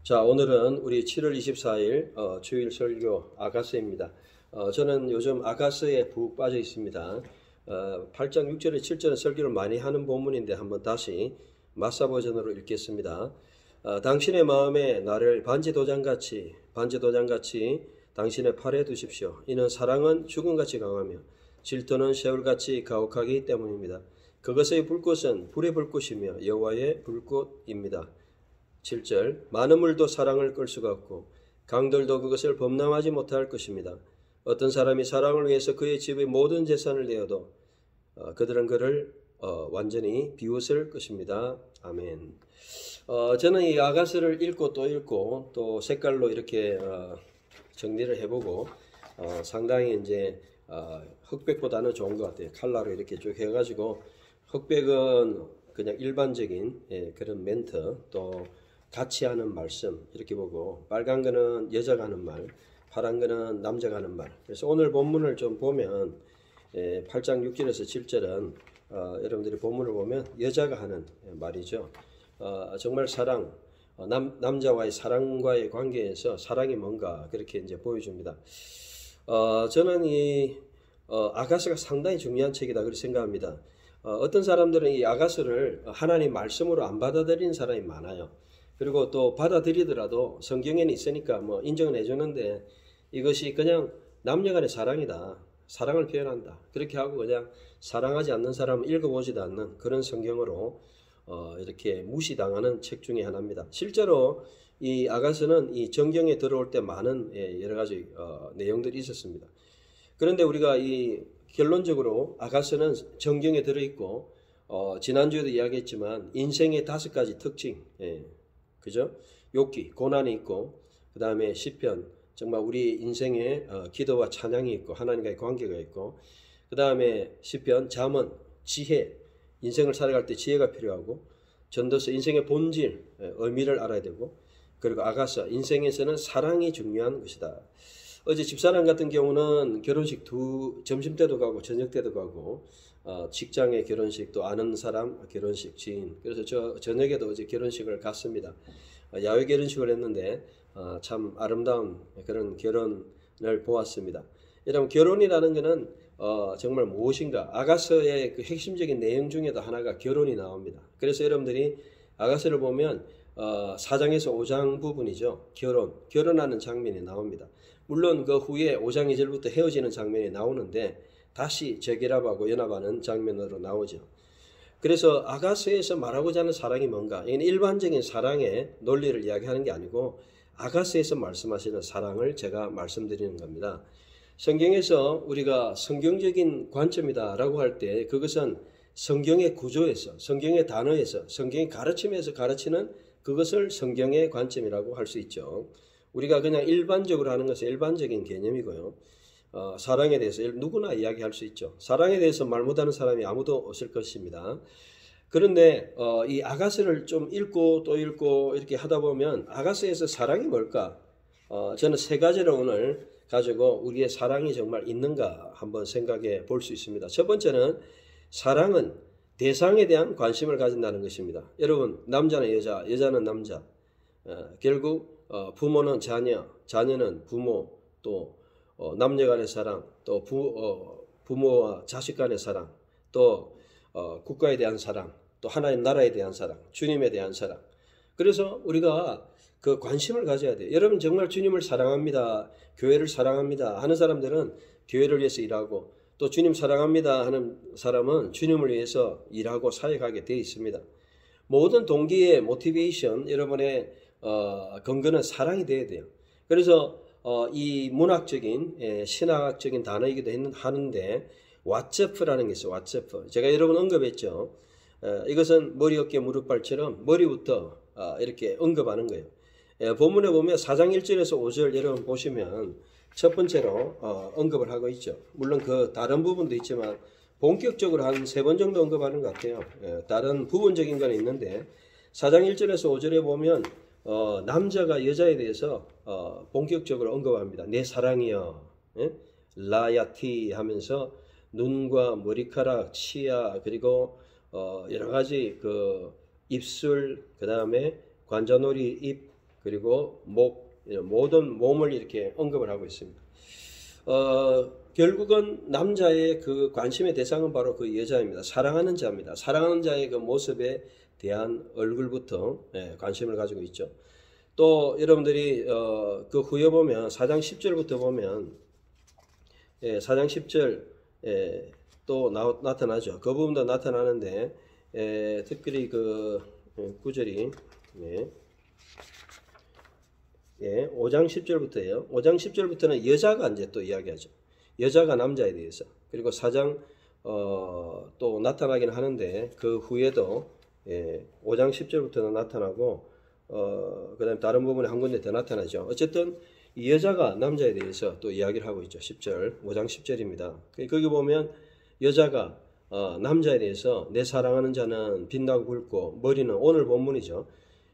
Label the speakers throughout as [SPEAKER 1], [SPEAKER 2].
[SPEAKER 1] 자, 오늘은 우리 7월 24일 주일 설교 아가서입니다. 저는 요즘 아가서에 푹 빠져 있습니다. 8장 6절에 7절은 설교를 많이 하는 본문인데 한번 다시 마사 버전으로 읽겠습니다. 당신의 마음에 나를 반지도장같이 당신의 팔에 두십시오. 이는 사랑은 죽음같이 강하며 질투는 세월같이 가혹하기 때문입니다. 그것의 불꽃은 불의 불꽃이며 여호와의 불꽃입니다. 7절 많은 물도 사랑을 끌 수가 없고 강들도 그것을 범람하지 못할 것입니다. 어떤 사람이 사랑을 위해서 그의 집의 모든 재산을 내어도 그들은 그를 완전히 비웃을 것입니다. 아멘. 저는 이 아가서를 읽고 또 색깔로 이렇게 정리를 해보고 상당히 이제 흑백보다는 좋은 것 같아요. 컬러로 이렇게 쭉 해가지고 흑백은 그냥 일반적인 그런 멘트, 또 같이 하는 말씀 이렇게 보고, 빨간 거는 여자가 하는 말, 파란 거는 남자가 하는 말. 그래서 오늘 본문을 좀 보면 8장 6절에서 7절은 여러분들이 본문을 보면 여자가 하는 말이죠. 정말 사랑, 남자와의 사랑과의 관계에서 사랑이 뭔가 그렇게 이제 보여줍니다. 저는 이 아가서가 상당히 중요한 책이다 그렇게 생각합니다. 어떤 사람들은 이 아가서를 하나님 말씀으로 안 받아들이는 사람이 많아요. 그리고 또 받아들이더라도 성경에는 있으니까 뭐 인정은 해주는데 이것이 그냥 남녀간의 사랑이다, 사랑을 표현한다, 그렇게 하고 그냥 사랑하지 않는 사람은 읽어보지도 않는 그런 성경으로 이렇게 무시당하는 책 중에 하나입니다. 실제로 이 아가서는 이 정경에 들어올 때 많은 여러 가지 내용들이 있었습니다. 그런데 우리가 이 결론적으로 아가서는 정경에 들어있고 지난주에도 이야기했지만 인생의 5가지 특징, 그죠? 욕기, 고난이 있고, 그 다음에 시편, 정말 우리 인생에 기도와 찬양이 있고 하나님과의 관계가 있고, 그 다음에 시편, 잠언, 지혜, 인생을 살아갈 때 지혜가 필요하고, 전도서, 인생의 본질, 의미를 알아야 되고, 그리고 아가서, 인생에서는 사랑이 중요한 것이다. 어제 집사람 같은 경우는 결혼식 점심때도 가고 저녁 때도 가고, 직장의 결혼식, 또 아는 사람 결혼식, 지인. 그래서 저 저녁에도 어제 결혼식을 갔습니다. 야외 결혼식을 했는데 참 아름다운 그런 결혼을 보았습니다. 여러분, 결혼이라는 것은 정말 무엇인가, 아가서의 그 핵심적인 내용 중에도 하나가 결혼이 나옵니다. 그래서 여러분들이 아가서를 보면 4장에서 5장 부분이죠. 결혼하는 장면이 나옵니다. 물론 그 후에 5장 2절부터 헤어지는 장면이 나오는데 다시 재결합하고 연합하는 장면으로 나오죠. 그래서 아가서에서 말하고자 하는 사랑이 뭔가, 이건 일반적인 사랑의 논리를 이야기하는 게 아니고 아가서에서 말씀하시는 사랑을 제가 말씀드리는 겁니다. 성경에서 우리가 성경적인 관점이다라고 할 때 그것은 성경의 구조에서, 성경의 단어에서, 성경의 가르침에서 가르치는 그것을 성경의 관점이라고 할 수 있죠. 우리가 그냥 일반적으로 하는 것은 일반적인 개념이고요. 사랑에 대해서 누구나 이야기할 수 있죠. 사랑에 대해서 말 못하는 사람이 아무도 없을 것입니다. 그런데 이 아가서를 좀 읽고 또 읽고 이렇게 하다 보면 아가서에서 사랑이 뭘까? 저는 3가지를 오늘 가지고 우리의 사랑이 정말 있는가 한번 생각해 볼 수 있습니다. 첫 번째는 사랑은 대상에 대한 관심을 가진다는 것입니다. 여러분, 남자는 여자, 여자는 남자, 결국 부모는 자녀, 자녀는 부모, 또 남녀 간의 사랑, 또 부모와 자식 간의 사랑, 또 국가에 대한 사랑, 또 하나님 나라에 대한 사랑, 주님에 대한 사랑. 그래서 우리가 그 관심을 가져야 돼요. 여러분, 정말 주님을 사랑합니다, 교회를 사랑합니다 하는 사람들은 교회를 위해서 일하고, 또 주님 사랑합니다 하는 사람은 주님을 위해서 일하고 사역하게 되어 있습니다. 모든 동기의 모티베이션, 여러분의 근거는 사랑이 되어야 돼요. 그래서 이 문학적인 신학적인 단어이기도 하는데 왓츠프라는 게 있어요. 왓츠프. 제가 여러 번 언급했죠. 이것은 머리, 어깨, 무릎, 발처럼 머리부터 이렇게 언급하는 거예요. 본문에 보면 4장 1절에서 5절 여러분 보시면 첫 번째로 언급을 하고 있죠. 물론 그 다른 부분도 있지만 본격적으로 한 3번 정도 언급하는 것 같아요. 다른 부분적인 건 있는데 4장 1절에서 5절에 보면 남자가 여자에 대해서 본격적으로 언급합니다. 내 사랑이여, 라야티 하면서 눈과 머리카락, 치아, 그리고 여러 가지 그 입술, 그 다음에 관자놀이, 입, 그리고 목, 모든 몸을 이렇게 언급을 하고 있습니다. 결국은 남자의 그 관심의 대상은 바로 그 여자입니다. 사랑하는 자입니다. 사랑하는 자의 그 모습에 대한 얼굴부터 관심을 가지고 있죠. 또 여러분들이 그 후에 보면 4장 10절부터 보면 4장 10절 또 나타나죠. 그 부분도 나타나는데 특별히 그 9절이 5장 10절부터예요. 5장 10절부터는 여자가 이제 또 이야기하죠. 여자가 남자에 대해서. 그리고 4장 또 나타나긴 하는데 그 후에도 5장 10절부터는 나타나고 그다음 다른 부분에 한 군데 더 나타나죠. 어쨌든 이 여자가 남자에 대해서 또 이야기를 하고 있죠. 10절, 5장 10절입니다. 거기 보면 여자가 남자에 대해서 내 사랑하는 자는 빛나고 굵고 머리는 오늘 본문이죠.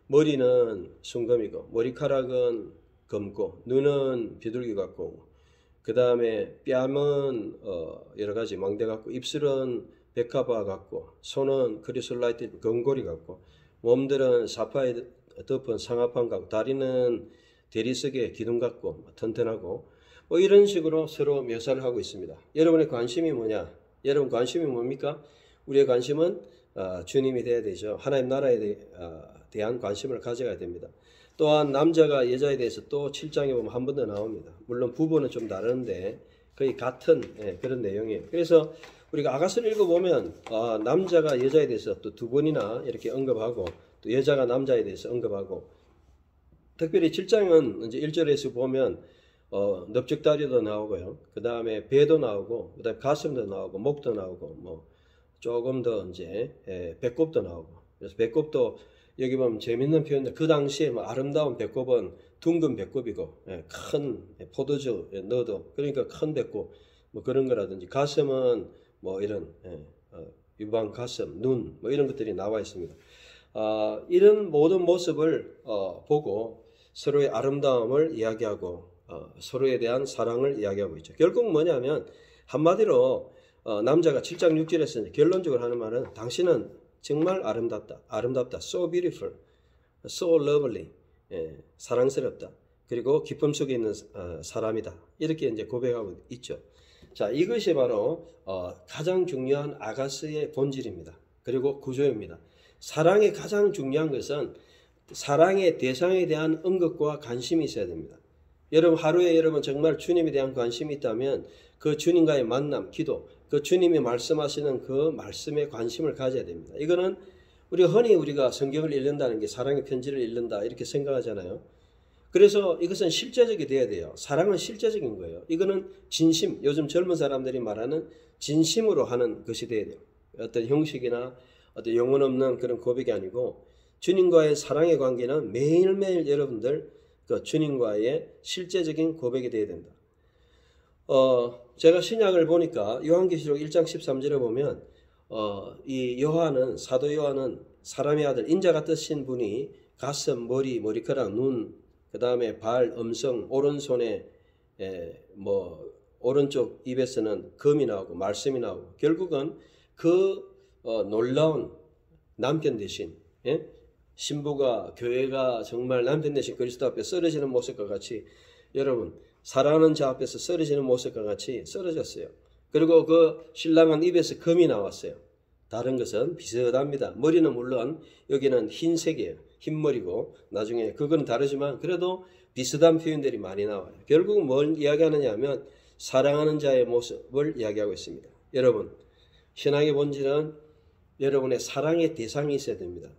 [SPEAKER 1] 머리는 순금이고 머리카락은 검고 눈은 비둘기 같고 그 다음에 뺨은 여러 가지 망대 같고 입술은 백합화 같고 손은 크리솔라이트 금고리 같고 몸들은 사파에 덮은 상아판 같고 다리는 대리석의 기둥 같고 튼튼하고 뭐 이런 식으로 서로 묘사를 하고 있습니다. 여러분의 관심이 뭐냐? 여러분 관심이 뭡니까? 우리의 관심은 주님이 돼야 되죠. 하나님 나라에 대한 관심을 가져가야 됩니다. 또한 남자가 여자에 대해서 또 7장에 보면 한 번 더 나옵니다. 물론 부분은 좀 다른데 거의 같은 그런 내용이에요. 그래서 우리가 아가서를 읽어보면 남자가 여자에 대해서 또 두 번이나 이렇게 언급하고 또 여자가 남자에 대해서 언급하고 특별히 7장은 이제 1절에서 보면 넓적다리도 나오고요. 그 다음에 배도 나오고 그 다음에 가슴도 나오고 목도 나오고 뭐 조금 더 이제 배꼽도 나오고 그래서 배꼽도 여기 보면 재밌는 표현들 그 당시에 뭐 아름다운 배꼽은 둥근 배꼽이고 큰 포도주 넣어도 그러니까 큰 배꼽 뭐 그런 거라든지 가슴은 뭐 이런 유방 가슴 눈 뭐 이런 것들이 나와 있습니다. 이런 모든 모습을 보고 서로의 아름다움을 이야기하고 서로에 대한 사랑을 이야기하고 있죠. 결국 뭐냐면 한마디로 남자가 7장 6절에서 결론적으로 하는 말은 당신은 정말 아름답다, so beautiful, so lovely, 사랑스럽다. 그리고 기쁨 속에 있는 사람이다. 이렇게 이제 고백하고 있죠. 자, 이것이 바로 가장 중요한 아가스의 본질입니다. 그리고 구조입니다. 사랑의 가장 중요한 것은 사랑의 대상에 대한 언급과 관심이 있어야 됩니다. 여러분 하루에 여러분 정말 주님에 대한 관심이 있다면 그 주님과의 만남, 기도, 그 주님이 말씀하시는 그 말씀에 관심을 가져야 됩니다. 이거는 흔히 우리가 성경을 읽는다는 게 사랑의 편지를 읽는다 이렇게 생각하잖아요. 그래서 이것은 실제적이 돼야 돼요. 사랑은 실제적인 거예요. 이거는 진심, 요즘 젊은 사람들이 말하는 진심으로 하는 것이 돼야 돼요. 어떤 형식이나 어떤 영혼 없는 그런 고백이 아니고 주님과의 사랑의 관계는 매일매일 여러분들 그 주님과의 실제적인 고백이 되어야 된다. 제가 신약을 보니까 요한계시록 1장 13절에 보면 이 요한은 사도 요한은 사람의 아들 인자가 뜨신 분이 가슴, 머리카락, 눈, 그 다음에 발, 음성, 오른손에 오른쪽 입에서는 금이 나오고 말씀이 나오고 결국은 그 놀라운 남편 대신 신부가 교회가 정말 남편 대신 그리스도 앞에 쓰러지는 모습과 같이 여러분 사랑하는 자 앞에서 쓰러지는 모습과 같이 쓰러졌어요. 그리고 그 신랑은 입에서 금이 나왔어요. 다른 것은 비슷합니다. 머리는 물론 여기는 흰색이에요. 흰머리고 나중에 그건 다르지만 그래도 비슷한 표현들이 많이 나와요. 결국 뭘 이야기하느냐 하면 사랑하는 자의 모습을 이야기하고 있습니다. 여러분 신앙의 본질은 여러분의 사랑의 대상이 있어야 됩니다.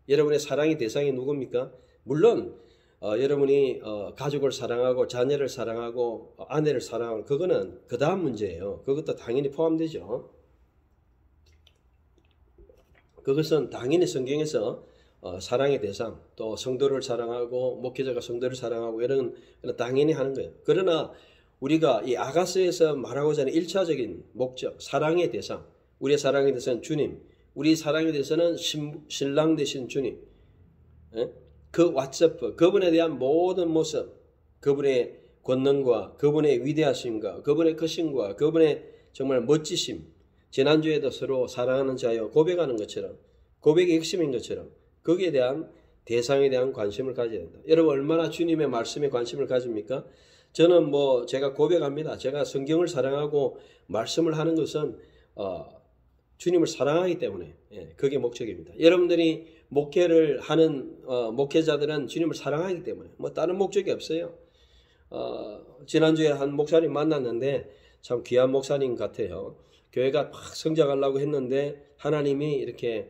[SPEAKER 1] 여러분의 사랑의 대상이 누굽니까? 물론 여러분이 가족을 사랑하고 자녀를 사랑하고 아내를 사랑하고 그거는 그 다음 문제예요. 그것도 당연히 포함되죠. 그것은 당연히 성경에서 사랑의 대상 또 성도를 사랑하고 목회자가 성도를 사랑하고 이런 당연히 하는 거예요. 그러나 우리가 이 아가서에서 말하고자 하는 1차적인 목적 사랑의 대상 우리의 사랑의 대상은 주님 우리 사랑에 대해서는 신랑 되신 주님 그 왓츠업 그분에 대한 모든 모습 그분의 권능과 그분의 위대하심과 그분의 크심과 그분의 정말 멋지심 지난주에도 서로 사랑하는 자여 고백하는 것처럼 고백의 핵심인 것처럼 거기에 대한 대상에 대한 관심을 가져야 된다. 여러분 얼마나 주님의 말씀에 관심을 가집니까? 저는 제가 고백합니다. 제가 성경을 사랑하고 말씀을 하는 것은 주님을 사랑하기 때문에 그게 목적입니다. 여러분들이 목회를 하는 목회자들은 주님을 사랑하기 때문에 다른 목적이 없어요. 지난주에 한 목사님 만났는데 참 귀한 목사님 같아요. 교회가 막 성장하려고 했는데 하나님이 이렇게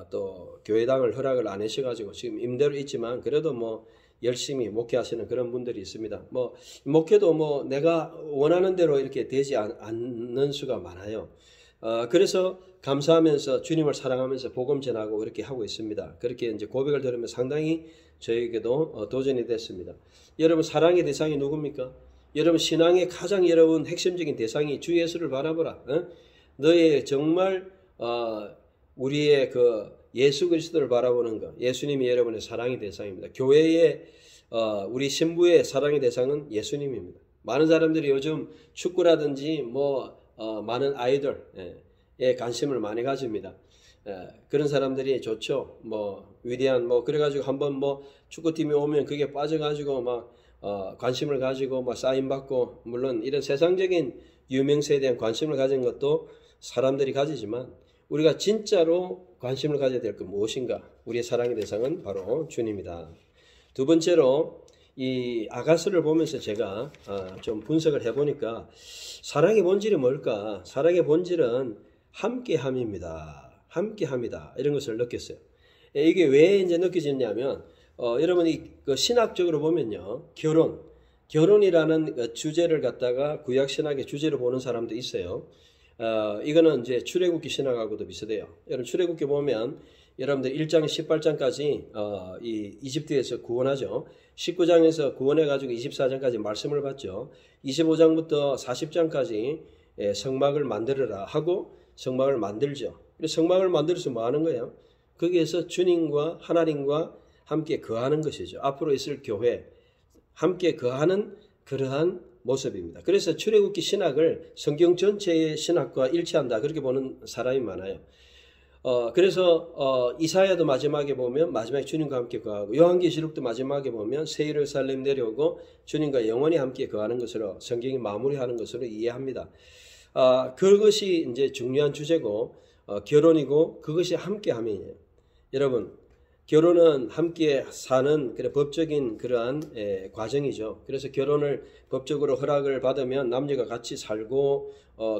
[SPEAKER 1] 또 교회당을 허락을 안 하셔가지고 지금 임대로 있지만 그래도 열심히 목회하시는 그런 분들이 있습니다. 목회도 내가 원하는 대로 이렇게 되지 않는 수가 많아요. 그래서 감사하면서 주님을 사랑하면서 복음 전하고 이렇게 하고 있습니다. 그렇게 이제 고백을 들으면 상당히 저에게도 도전이 됐습니다. 여러분 사랑의 대상이 누굽니까? 여러분 신앙의 가장 여러분 핵심적인 대상이 주 예수를 바라보라. 너의 정말 우리의 그 예수 그리스도를 바라보는 것, 예수님이 여러분의 사랑의 대상입니다. 교회의 우리 신부의 사랑의 대상은 예수님입니다. 많은 사람들이 요즘 축구라든지 많은 아이돌에 관심을 많이 가집니다. 그런 사람들이 좋죠. 위대한 그래가지고 한번 축구팀이 오면 그게 빠져가지고 관심을 가지고 사인 받고 물론 이런 세상적인 유명세에 대한 관심을 가진 것도 사람들이 가지지만 우리가 진짜로 관심을 가져야 될 것 무엇인가? 우리의 사랑의 대상은 바로 주님이다. 두 번째로 이 아가서를 보면서 제가 좀 분석을 해보니까 사랑의 본질이 뭘까? 사랑의 본질은 함께함입니다. 함께함이다. 이런 것을 느꼈어요. 이게 왜 이제 느껴지냐면 여러분이 그 신학적으로 보면요, 결혼이라는 그 주제를 갖다가 구약 신학의 주제로 보는 사람도 있어요. 이거는 이제 출애굽기 신학하고도 비슷해요. 여러분 출애굽기 보면 여러분들 1장 18장까지 이 이집트에서 구원하죠. 19장에서 구원해가지고 24장까지 말씀을 받죠. 25장부터 40장까지 성막을 만들어라 하고 성막을 만들죠. 성막을 만들어서 뭐 하는 거예요? 거기에서 주님과 하나님과 함께 거하는 것이죠. 앞으로 있을 교회 함께 거하는 그러한 모습입니다. 그래서 출애굽기 신학을 성경 전체의 신학과 일치한다 그렇게 보는 사람이 많아요. 그래서 이사야도 마지막에 보면 마지막에 주님과 함께 거하고 요한계시록도 마지막에 보면 새 예루살렘 내려오고 주님과 영원히 함께 거하는 것으로 성경이 마무리하는 것으로 이해합니다. 그것이 이제 중요한 주제고 결혼이고 그것이 함께함이에요. 여러분 결혼은 함께 사는 법적인 그러한 과정이죠. 그래서 결혼을 법적으로 허락을 받으면 남녀가 같이 살고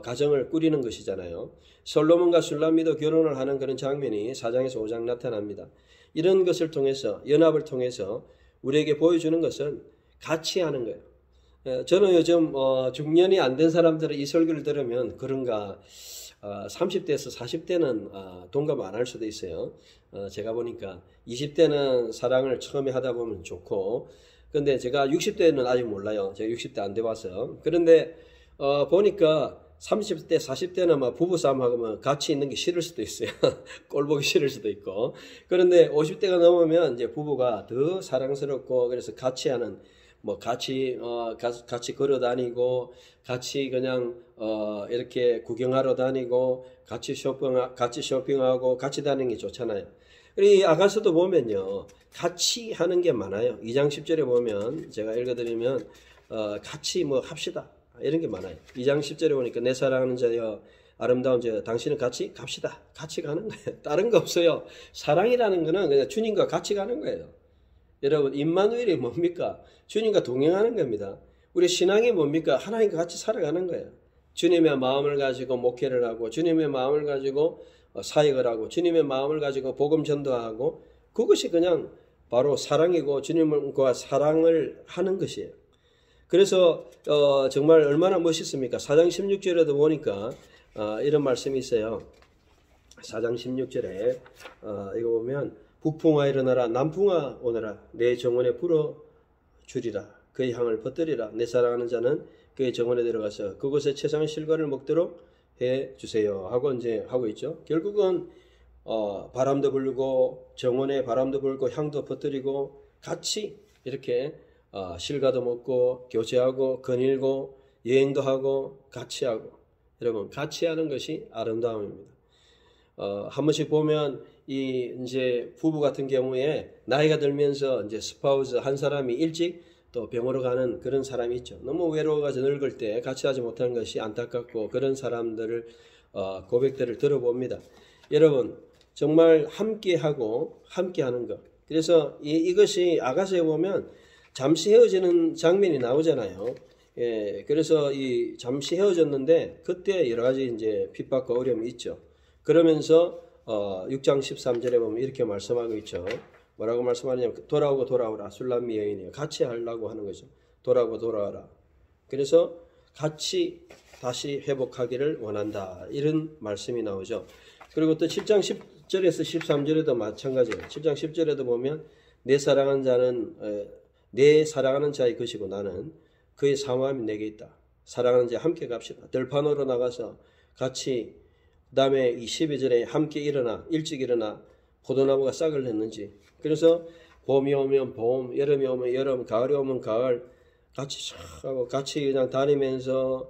[SPEAKER 1] 가정을 꾸리는 것이잖아요. 솔로몬과 술람미도 결혼을 하는 그런 장면이 4장에서 5장 나타납니다. 이런 것을 통해서 연합을 통해서 우리에게 보여주는 것은 같이 하는 거예요. 저는 요즘 중년이 안 된 사람들은 이 설교를 들으면 그런가 30대에서 40대는 동감 안 할 수도 있어요. 제가 보니까 20대는 사랑을 처음에 하다 보면 좋고 근데 제가 60대는 아직 몰라요. 제가 60대 안 돼봐서. 그런데 보니까 30대 40대는 부부싸움하고 같이 있는 게 싫을 수도 있어요. 꼴 보기 싫을 수도 있고. 그런데 50대가 넘으면 이제 부부가 더 사랑스럽고 그래서 같이 하는 같이 걸어 다니고 같이 그냥 이렇게 구경하러 다니고 같이 쇼핑하고 같이 다니는 게 좋잖아요. 이 아가서도 보면요 같이 하는 게 많아요. 2장 10절에 보면 제가 읽어드리면 같이 합시다 이런 게 많아요. 2장 10절에 보니까 내 사랑하는 자여 아름다운 자여 당신은 같이 갑시다. 같이 가는 거예요. 다른 거 없어요. 사랑이라는 거는 그냥 주님과 같이 가는 거예요. 여러분 임마누엘이 뭡니까? 주님과 동행하는 겁니다. 우리 신앙이 뭡니까? 하나님과 같이 살아가는 거예요. 주님의 마음을 가지고 목회를 하고 주님의 마음을 가지고 사역을 하고 주님의 마음을 가지고 복음 전도하고 그것이 그냥 바로 사랑이고 주님과 사랑을 하는 것이에요. 그래서 정말 얼마나 멋있습니까? 4장 16절에도 보니까 이런 말씀이 있어요. 4장 16절에 이거 보면 북풍아 일어나라 남풍아 오너라 내 정원에 불어주리라 그의 향을 퍼뜨리라 내 사랑하는 자는 그의 정원에 들어가서 그곳에 최상의 실과를 먹도록 해주세요 하고 이제 하고 있죠. 결국은 바람도 불고 정원에 바람도 불고 향도 퍼뜨리고 같이 이렇게 실과도 먹고 교제하고 거닐고 여행도 하고 같이 하고 여러분 같이 하는 것이 아름다움입니다. 한 번씩 보면 이제 부부 같은 경우에 나이가 들면서 이제 스파우스 한 사람이 일찍 또 병으로 가는 그런 사람이 있죠. 너무 외로워가지고 늙을 때 같이 하지 못하는 것이 안타깝고 그런 사람들을 고백들을 들어봅니다. 여러분 정말 함께하고 함께하는 것. 그래서 이것이 아가서에 보면 잠시 헤어지는 장면이 나오잖아요. 예, 그래서 이 잠시 헤어졌는데 그때 여러 가지 이제 핍박과 어려움이 있죠. 그러면서 6장 13절에 보면 이렇게 말씀하고 있죠. 뭐라고 말씀하냐면 돌아오고 돌아오라 술람미 여인이요. 같이 하려고 하는 거죠. 돌아오고 돌아와라. 그래서 같이 다시 회복하기를 원한다. 이런 말씀이 나오죠. 그리고 또 7장 10절에서 13절에도 마찬가지예요. 7장 10절에도 보면 내 사랑하는 자의 것이고 나는 그의 사모함이 내게 있다. 사랑하는 자 함께 갑시다. 들판으로 나가서 같이 그 다음에 이 12절에 함께 일찍 일어나 포도나무가 싹을 냈는지. 그래서 봄이 오면 봄, 여름이 오면 여름, 가을이 오면 가을 같이 하고 같이 그냥 다니면서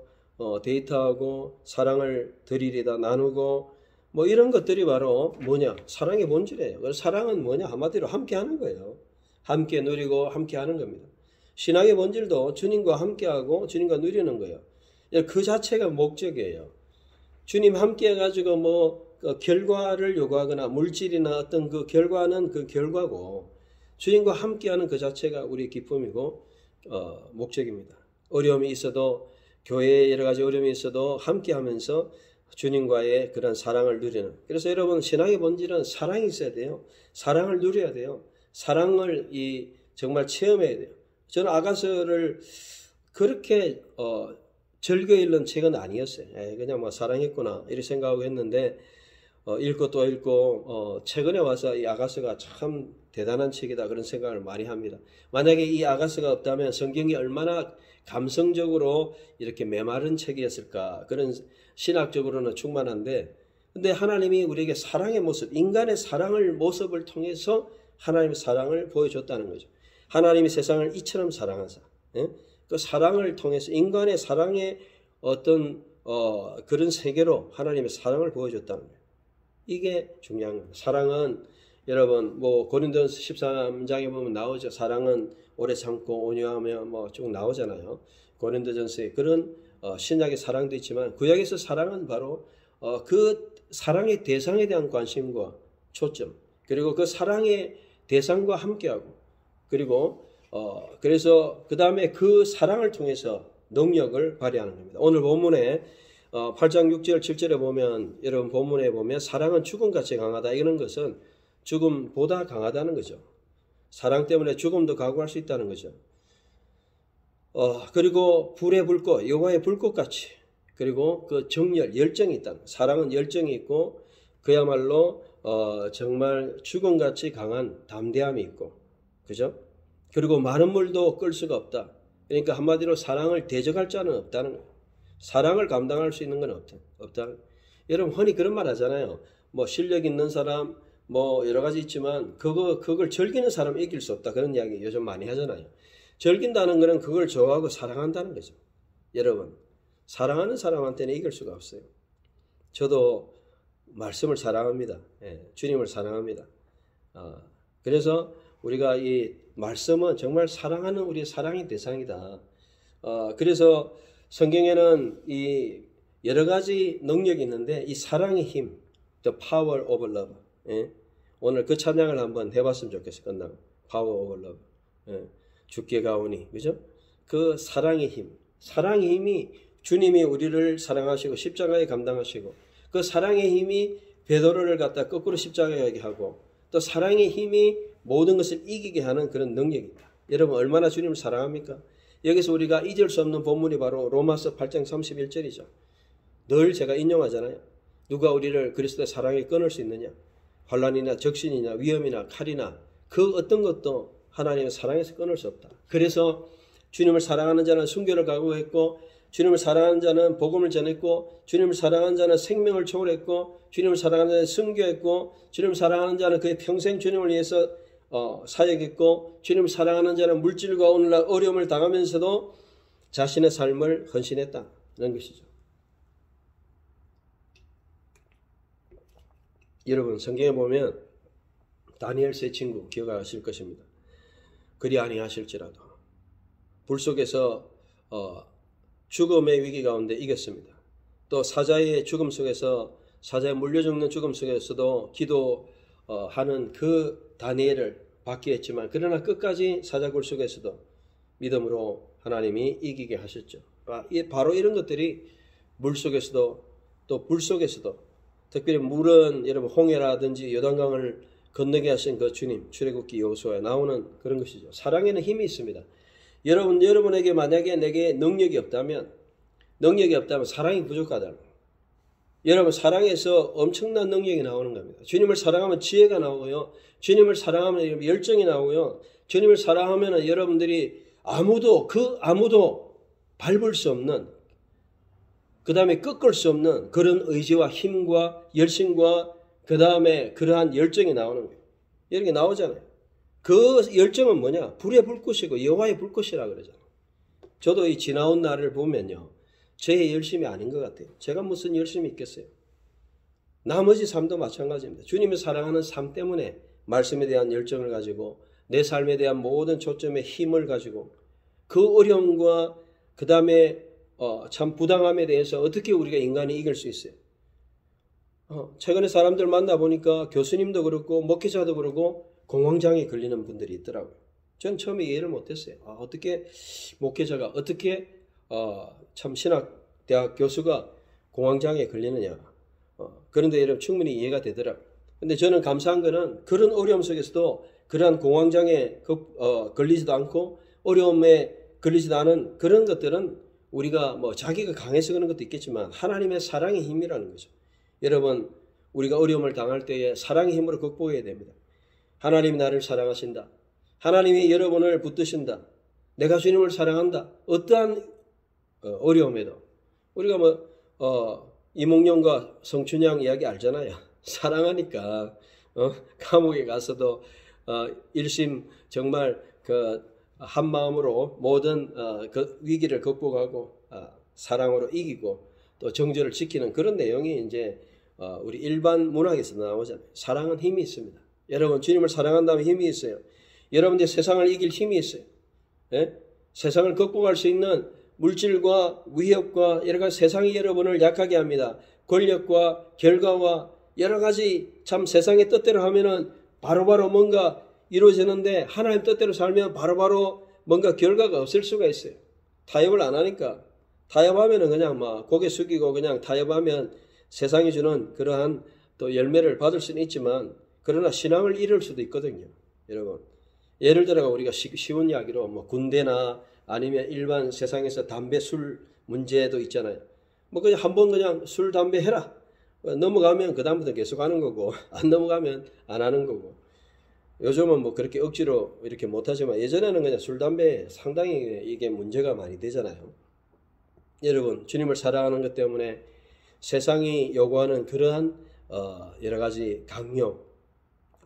[SPEAKER 1] 데이트하고 사랑을 드리리다 나누고 뭐 이런 것들이 바로 뭐냐? 사랑의 본질이에요. 그래서 사랑은 뭐냐? 한마디로 함께 하는 거예요. 함께 누리고 함께 하는 겁니다. 신앙의 본질도 주님과 함께하고 주님과 누리는 거예요. 그 자체가 목적이에요. 주님 함께 해가지고 뭐 결과를 요구하거나 물질이나 어떤 그 결과는 그 결과고 주님과 함께하는 그 자체가 우리의 기쁨이고 목적입니다. 어려움이 있어도 교회에 여러 가지 어려움이 있어도 함께하면서 주님과의 그런 사랑을 누리는. 그래서 여러분 신앙의 본질은 사랑이 있어야 돼요. 사랑을 누려야 돼요. 사랑을 정말 체험해야 돼요. 저는 아가서를 그렇게 즐겨 읽는 책은 아니었어요. 그냥 뭐 사랑했구나 이렇게 생각하고 했는데 읽고 또 읽고 최근에 와서 이 아가서가 참 대단한 책이다 그런 생각을 많이 합니다. 만약에 이 아가서가 없다면 성경이 얼마나 감성적으로 이렇게 메마른 책이었을까. 그런 신학적으로는 충만한데 근데 하나님이 우리에게 사랑의 모습, 인간의 사랑을 모습을 통해서 하나님의 사랑을 보여줬다는 거죠. 하나님이 세상을 이처럼 사랑하사 그 사랑을 통해서 인간의 사랑의 어떤 그런 세계로 하나님의 사랑을 보여줬다는 거예요. 이게 중요한 거예요. 사랑은 여러분 뭐 고린도전서 13장에 보면 나오죠. 사랑은 오래 참고 온유하며 뭐 쭉 나오잖아요. 고린도전서에 그런 신약의 사랑도 있지만 구약에서 사랑은 바로 그 사랑의 대상에 대한 관심과 초점 그리고 그 사랑의 대상과 함께하고 그리고 그래서 그 다음에 그 사랑을 통해서 능력을 발휘하는 겁니다. 오늘 본문에 8장 6절 7절에 보면 여러분 본문에 보면 사랑은 죽음같이 강하다. 이런 것은 죽음보다 강하다는 거죠. 사랑 때문에 죽음도 각오할 수 있다는 거죠. 그리고 불의 불꽃, 여호와의 불꽃같이 그리고 그 정열, 열정이 있다. 사랑은 열정이 있고 그야말로 정말 죽음같이 강한 담대함이 있고 그죠? 그리고 많은 물도 끌 수가 없다. 그러니까 한마디로 사랑을 대적할 자는 없다는 거예요. 사랑을 감당할 수 있는 건 없다. 여러분 흔히 그런 말 하잖아요. 뭐 실력 있는 사람 뭐 여러 가지 있지만 그걸 즐기는 사람은 이길 수 없다. 그런 이야기 요즘 많이 하잖아요. 즐긴다는 거는 그걸 좋아하고 사랑한다는 거죠. 여러분 사랑하는 사람한테는 이길 수가 없어요. 저도 말씀을 사랑합니다. 주님을 사랑합니다. 그래서 우리가 이 말씀은 정말 사랑하는 우리의 사랑의 대상이다. 그래서 성경에는 이 여러 가지 능력이 있는데 이 사랑의 힘, the power of love. 오늘 그 찬양을 한번 해봤으면 좋겠어요. 끝나고 power of love. 주께 가오니, 그죠? 그 사랑의 힘, 사랑의 힘이 주님이 우리를 사랑하시고 십자가에 감당하시고 그 사랑의 힘이 베드로를 갖다 거꾸로 십자가에 가게 하고 또 사랑의 힘이 모든 것을 이기게 하는 그런 능력입니다. 여러분 얼마나 주님을 사랑합니까? 여기서 우리가 잊을 수 없는 본문이 바로 로마서 8장 31절이죠. 늘 제가 인용하잖아요. 누가 우리를 그리스도의 사랑에 끊을 수 있느냐? 환난이나 적신이나 위험이나 칼이나 그 어떤 것도 하나님의 사랑에서 끊을 수 없다. 그래서 주님을 사랑하는 자는 순교를 각오했고 주님을 사랑하는 자는 복음을 전했고 주님을 사랑하는 자는 생명을 초월했고 주님을 사랑하는 자는 순교했고 주님을 사랑하는 자는 그의 평생 주님을 위해서 사역했고 주님을 사랑하는 자는 물질과 오늘날 어려움을 당하면서도 자신의 삶을 헌신했다는 것이죠. 여러분 성경에 보면 다니엘 세 친구 기억하실 것입니다. 그리 아니하실지라도 불 속에서 죽음의 위기 가운데 이겼습니다. 또 사자의 죽음 속에서 사자에 물려 죽는 죽음 속에서도 기도하는 그 다니엘을 받게 했지만 그러나 끝까지 사자굴 속에서도 믿음으로 하나님이 이기게 하셨죠. 바로 이런 것들이 물 속에서도 또 불 속에서도 특별히 물은 여러분 홍해라든지 요단강을 건너게 하신 그 주님 출애굽기 여호수아에 나오는 그런 것이죠. 사랑에는 힘이 있습니다. 여러분에게 만약에 내게 능력이 없다면 사랑이 부족하다는 거예요. 여러분 사랑에서 엄청난 능력이 나오는 겁니다. 주님을 사랑하면 지혜가 나오고요. 주님을 사랑하면 열정이 나오고요. 주님을 사랑하면 여러분들이 아무도 밟을 수 없는 그 다음에 꺾을 수 없는 그런 의지와 힘과 열심과 그 다음에 그러한 열정이 나오는 거예요. 이렇게 나오잖아요. 그 열정은 뭐냐? 불의 불꽃이고 여호와의 불꽃이라 그러잖아요. 저도 이 지나온 날을 보면요. 제 열심이 아닌 것 같아요. 제가 무슨 열심이 있겠어요? 나머지 삶도 마찬가지입니다. 주님을 사랑하는 삶 때문에 말씀에 대한 열정을 가지고 내 삶에 대한 모든 초점의 힘을 가지고 그 어려움과 그 다음에 참 부당함에 대해서 어떻게 우리가 인간이 이길 수 있어요? 최근에 사람들 만나보니까 교수님도 그렇고 목회자도 그렇고 공황장애 걸리는 분들이 있더라고요. 전 처음에 이해를 못했어요. 어떻게 목회자가 어떻게 참 신학대학 교수가 공황장애에 걸리느냐. 그런데 여러분 충분히 이해가 되더라고요. 근데 저는 감사한 거는 그런 어려움 속에서도 그러한 공황장애에 걸리지도 않고 어려움에 걸리지도 않은 그런 것들은 우리가 자기가 강해서 그런 것도 있겠지만 하나님의 사랑의 힘이라는 거죠. 여러분 우리가 어려움을 당할 때에 사랑의 힘으로 극복해야 됩니다. 하나님이 나를 사랑하신다. 하나님이 여러분을 붙드신다. 내가 주님을 사랑한다. 어떠한 어려움에도 우리가 이몽룡과 성춘향 이야기 알잖아요. 사랑하니까 감옥에 가서도 일심 정말 한 마음으로 모든 그 위기를 극복하고 사랑으로 이기고 또 정절을 지키는 그런 내용이 이제 우리 일반 문학에서 나오잖아요. 사랑은 힘이 있습니다. 여러분 주님을 사랑한다면 힘이 있어요. 여러분들 세상을 이길 힘이 있어요. 예? 세상을 극복할 수 있는 물질과 위협과 여러 가지 세상이 여러분을 약하게 합니다. 권력과 결과와 여러 가지 참 세상의 뜻대로 하면은 바로바로 뭔가 이루어지는데 하나님 뜻대로 살면 바로바로 뭔가 결과가 없을 수가 있어요. 타협을 안 하니까. 타협하면은 그냥 고개 숙이고 그냥 타협하면 세상이 주는 그러한 또 열매를 받을 수는 있지만 그러나 신앙을 잃을 수도 있거든요. 여러분. 예를 들어 우리가 쉬운 이야기로 군대나 아니면 일반 세상에서 담배, 술 문제도 있잖아요. 그냥 한번 그냥 술, 담배 해라. 넘어가면 그다음부터 계속 하는 거고 안 넘어가면 안 하는 거고. 요즘은 그렇게 억지로 이렇게 못하지만 예전에는 그냥 술, 담배 상당히 이게 문제가 많이 되잖아요. 여러분 주님을 사랑하는 것 때문에 세상이 요구하는 그러한 여러 가지 강력,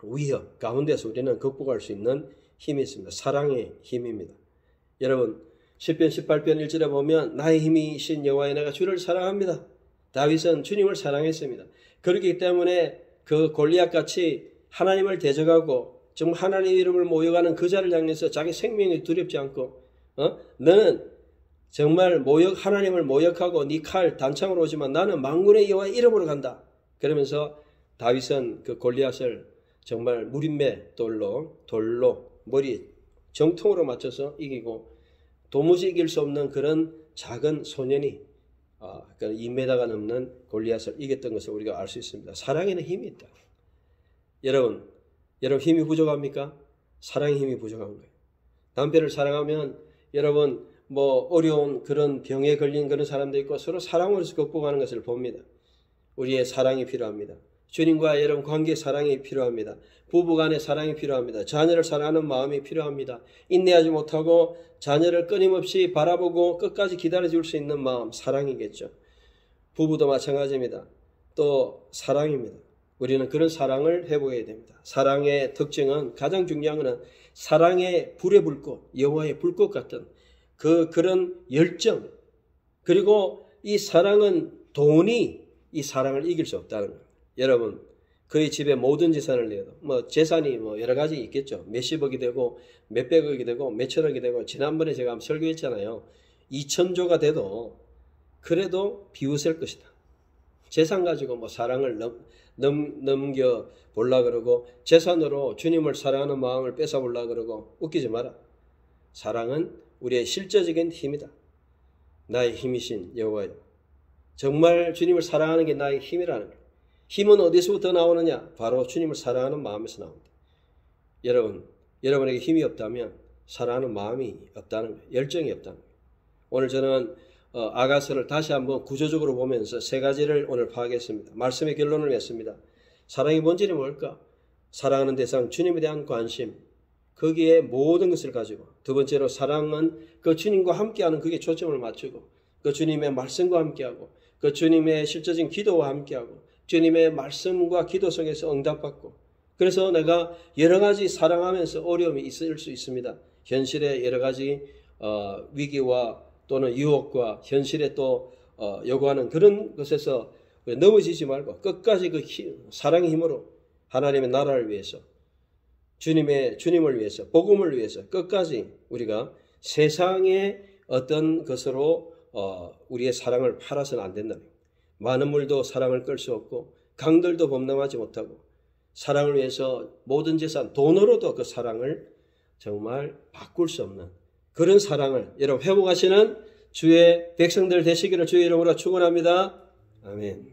[SPEAKER 1] 위협 가운데서 우리는 극복할 수 있는 힘이 있습니다. 사랑의 힘입니다. 여러분 시편 18편 1절에 보면 나의 힘이신 여호와여 내가 주를 사랑합니다. 다윗은 주님을 사랑했습니다. 그렇기 때문에 그 골리앗같이 하나님을 대적하고 정말 하나님의 이름을 모욕하는 그 자를 향해서 자기 생명이 두렵지 않고 너는 정말 하나님을 모욕하고 네 칼 단창으로 오지만 나는 만군의 여호와의 이름으로 간다. 그러면서 다윗은 그 골리앗을 정말 무림매 돌로 머리 정통으로 맞춰서 이기고 도무지 이길 수 없는 그런 작은 소년이 2m가 넘는 골리앗을 이겼던 것을 우리가 알 수 있습니다. 사랑에는 힘이 있다. 여러분 힘이 부족합니까? 사랑의 힘이 부족한 거예요. 남편을 사랑하면 여러분 어려운 그런 병에 걸린 그런 사람도 있고 서로 사랑으로서 극복하는 것을 봅니다. 우리의 사랑이 필요합니다. 주님과 여러분 관계의 사랑이 필요합니다. 부부간의 사랑이 필요합니다. 자녀를 사랑하는 마음이 필요합니다. 인내하지 못하고 자녀를 끊임없이 바라보고 끝까지 기다려줄 수 있는 마음, 사랑이겠죠. 부부도 마찬가지입니다. 또 사랑입니다. 우리는 그런 사랑을 회복해야 됩니다. 사랑의 특징은 가장 중요한 것은 사랑의 불의 불꽃, 여호와의 불꽃 같은 그런 열정, 그리고 이 사랑은 돈이 이 사랑을 이길 수 없다는 거예요. 여러분 그의 집에 모든 재산을 내어도 뭐 재산이 뭐 여러 가지 있겠죠. 몇십억이 되고 몇백억이 되고 몇천억이 되고 지난번에 제가 한번 설교했잖아요. 2천조가 돼도 그래도 비웃을 것이다. 재산 가지고 뭐 사랑을 넘겨 보려 그러고 재산으로 주님을 사랑하는 마음을 뺏어 보려 그러고 웃기지 마라. 사랑은 우리의 실제적인 힘이다. 나의 힘이신 여호와여. 정말 주님을 사랑하는 게 나의 힘이라는 거예요. 힘은 어디서부터 나오느냐? 바로 주님을 사랑하는 마음에서 나옵니다. 여러분에게 힘이 없다면 사랑하는 마음이 없다는 거예요. 열정이 없다는 거예요. 오늘 저는 아가서를 다시 한번 구조적으로 보면서 세 가지를 오늘 파악했습니다. 말씀의 결론을 냈습니다. 사랑의 본질이 뭘까? 사랑하는 대상 주님에 대한 관심, 거기에 모든 것을 가지고, 두 번째로 사랑은 그 주님과 함께하는 그게 초점을 맞추고 그 주님의 말씀과 함께하고 그 주님의 실제적인 기도와 함께하고 주님의 말씀과 기도 속에서 응답받고, 그래서 내가 여러 가지 사랑하면서 어려움이 있을 수 있습니다. 현실의 여러 가지 위기와 또는 유혹과 현실에 또 요구하는 그런 것에서 넘어지지 말고 끝까지 그 사랑의 힘으로 하나님의 나라를 위해서 주님을 위해서 복음을 위해서 끝까지 우리가 세상의 어떤 것으로 우리의 사랑을 팔아서는 안 된다. 많은 물도 사랑을 끌 수 없고 강들도 범람하지 못하고 사랑을 위해서 모든 재산 돈으로도 그 사랑을 정말 바꿀 수 없는 그런 사랑을 여러분 회복하시는 주의 백성들 되시기를 주의 이름으로 축원합니다. 아멘.